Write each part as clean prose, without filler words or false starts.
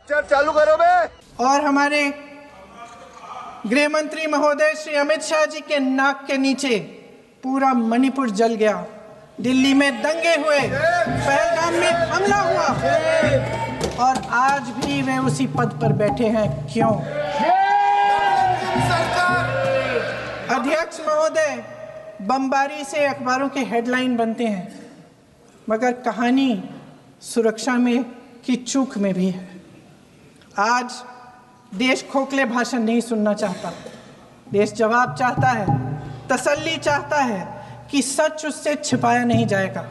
चालू करो बे। और हमारे गृह मंत्री महोदय श्री अमित शाह जी के नाक के नीचे पूरा मणिपुर जल गया, दिल्ली में दंगे हुए, पहलगाम में हमला हुआ और आज भी वे उसी पद पर बैठे हैं। क्यों? अध्यक्ष महोदय, बमबारी से अखबारों के हेडलाइन बनते हैं, मगर कहानी सुरक्षा में की चूक में भी है। आज देश खोखले भाषण नहीं सुनना चाहता, देश जवाब चाहता है, तसल्ली चाहता है कि सच उससे छिपाया नहीं जाएगा।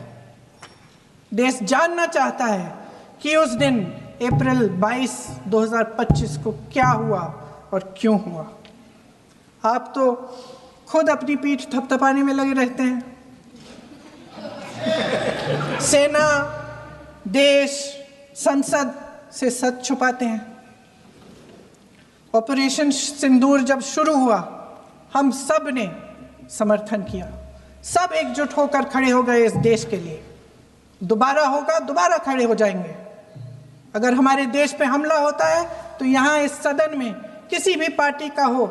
देश जानना चाहता है कि उस दिन अप्रैल 22, 2025 को क्या हुआ और क्यों हुआ। आप तो खुद अपनी पीठ थपथपाने में लगे रहते हैं। सेना, देश, संसद से सच छुपाते हैं। ऑपरेशन सिंदूर जब शुरू हुआ, हम सब ने समर्थन किया, सब एकजुट होकर खड़े हो गए इस देश के लिए। दोबारा होगा, दोबारा खड़े हो जाएंगे। अगर हमारे देश पे हमला होता है तो यहाँ इस सदन में किसी भी पार्टी का हो,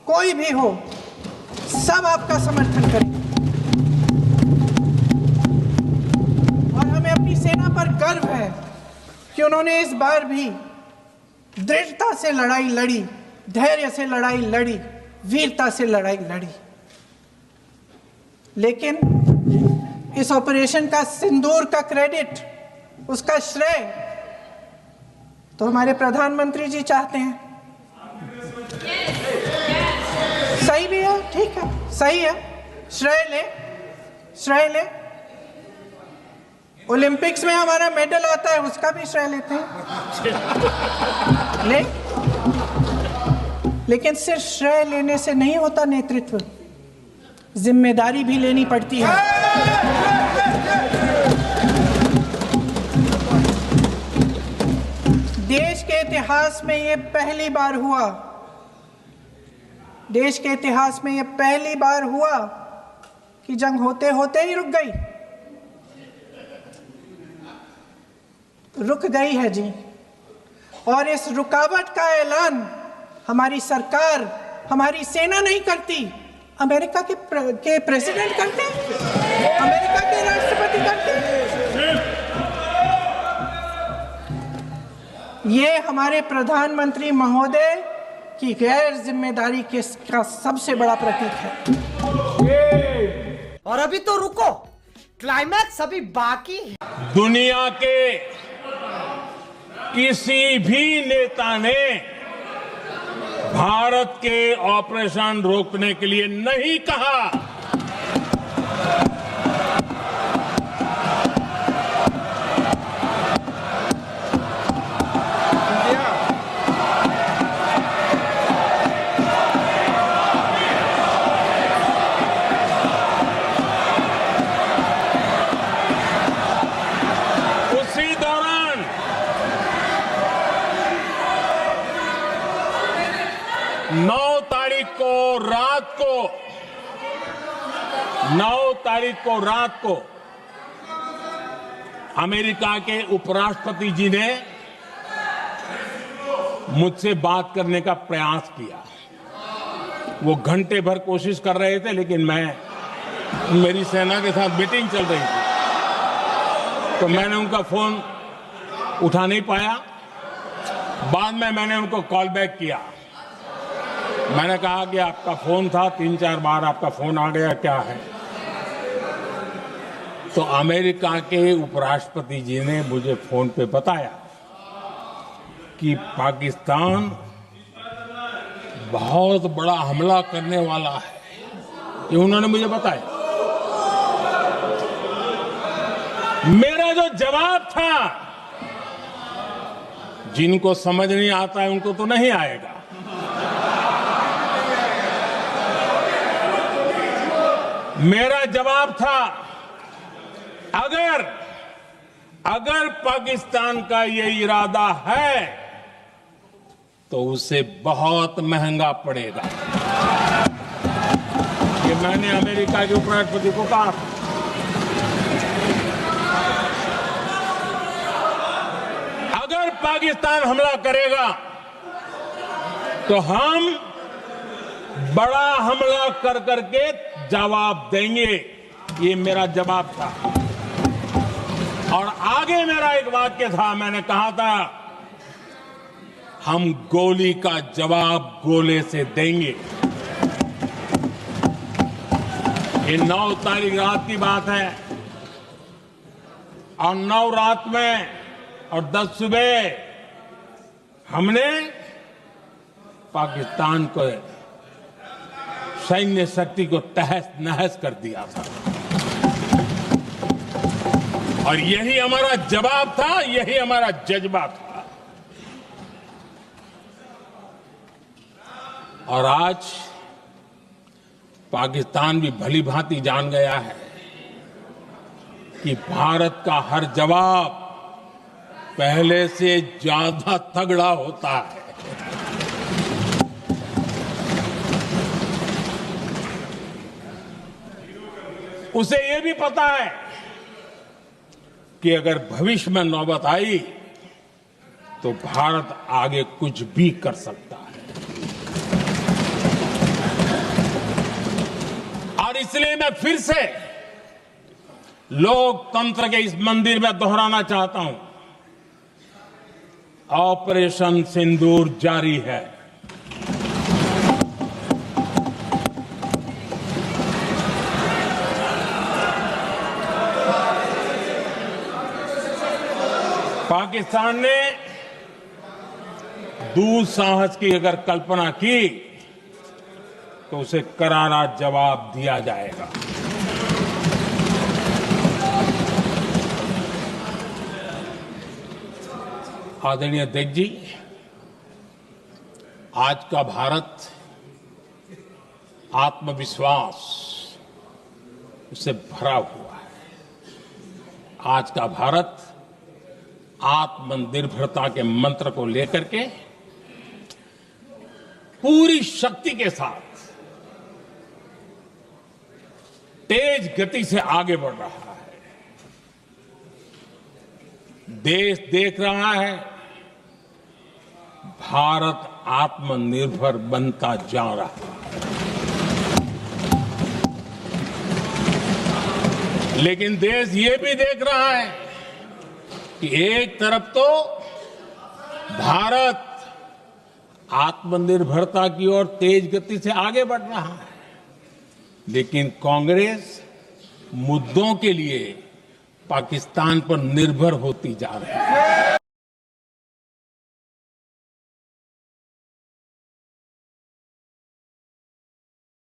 कोई भी हो, सब आपका समर्थन करेंगे। और हमें अपनी सेना पर गर्व है कि उन्होंने इस बार भी दृढ़ता से लड़ाई लड़ी, धैर्य से लड़ाई लड़ी, वीरता से लड़ाई लड़ी। लेकिन इस ऑपरेशन का सिंदूर का क्रेडिट, उसका श्रेय तो हमारे प्रधानमंत्री जी चाहते हैं। सही भी है, ठीक है, सही है, श्रेय ले। ओलंपिक्स में हमारा मेडल आता है, उसका भी श्रेय लेते हैं। लेकिन सिर्फ श्रेय लेने से नहीं होता नेतृत्व, जिम्मेदारी भी लेनी पड़ती है। देश के इतिहास में ये पहली बार हुआ, देश के इतिहास में ये पहली बार हुआ कि जंग होते होते ही रुक गई है जी। और इस रुकावट का ऐलान हमारी सरकार, हमारी सेना नहीं करती, अमेरिका के प्रेसिडेंट करते हैं, अमेरिका के राष्ट्रपति करते हैं। ये हमारे प्रधानमंत्री महोदय की गैर जिम्मेदारी का सबसे बड़ा प्रतीक है। और अभी तो रुको, क्लाइमैक्स अभी बाकी है। दुनिया के किसी भी नेता ने भारत के ऑपरेशन रोकने के लिए नहीं कहा। उसी दौरान 9 तारीख को रात को अमेरिका के उपराष्ट्रपति जी ने मुझसे बात करने का प्रयास किया। वो घंटे भर कोशिश कर रहे थे, लेकिन मेरी सेना के साथ मीटिंग चल रही थी, तो मैंने उनका फोन उठा नहीं पाया। बाद में मैंने उनको कॉल बैक किया। मैंने कहा कि आपका फोन था, 3-4 बार आपका फोन आ गया, क्या है? तो अमेरिका के उपराष्ट्रपति जी ने मुझे फोन पे बताया कि पाकिस्तान बहुत बड़ा हमला करने वाला है, ये उन्होंने मुझे बताया। मेरा जो जवाब था, जिनको समझ नहीं आता है उनको तो नहीं आएगा, मेरा जवाब था अगर पाकिस्तान का ये इरादा है तो उसे बहुत महंगा पड़ेगा। ये मैंने अमेरिका के उपराष्ट्रपति को कहा। अगर अगर पाकिस्तान हमला करेगा तो हम बड़ा हमला कर करके जवाब देंगे। ये मेरा जवाब था। और आगे मेरा एक वाक्य था, मैंने कहा था हम गोली का जवाब गोले से देंगे। ये 9 तारीख रात की बात है और 9 रात में और 10 सुबह हमने पाकिस्तान को सैन्य शक्ति को तहस नहस कर दिया था। और यही हमारा जवाब था, यही हमारा जज्बा था। और आज पाकिस्तान भी भली भांति जान गया है कि भारत का हर जवाब पहले से ज्यादा तगड़ा होता है। उसे यह भी पता है कि अगर भविष्य में नौबत आई तो भारत आगे कुछ भी कर सकता है। और इसलिए मैं फिर से लोकतंत्र के इस मंदिर में दोहराना चाहता हूं, ऑपरेशन सिंदूर जारी है। पाकिस्तान ने दुस्साहस की अगर कल्पना की तो उसे करारा जवाब दिया जाएगा। आदरणीय अध्यक्ष जी, आज का भारत आत्मविश्वास से भरा हुआ है। आज का भारत आत्मनिर्भरता के मंत्र को लेकर के पूरी शक्ति के साथ तेज गति से आगे बढ़ रहा है। देश देख रहा है भारत आत्मनिर्भर बनता जा रहा है। लेकिन देश ये भी देख रहा है कि एक तरफ तो भारत आत्मनिर्भरता की ओर तेज गति से आगे बढ़ रहा है, लेकिन कांग्रेस मुद्दों के लिए पाकिस्तान पर निर्भर होती जा रही है।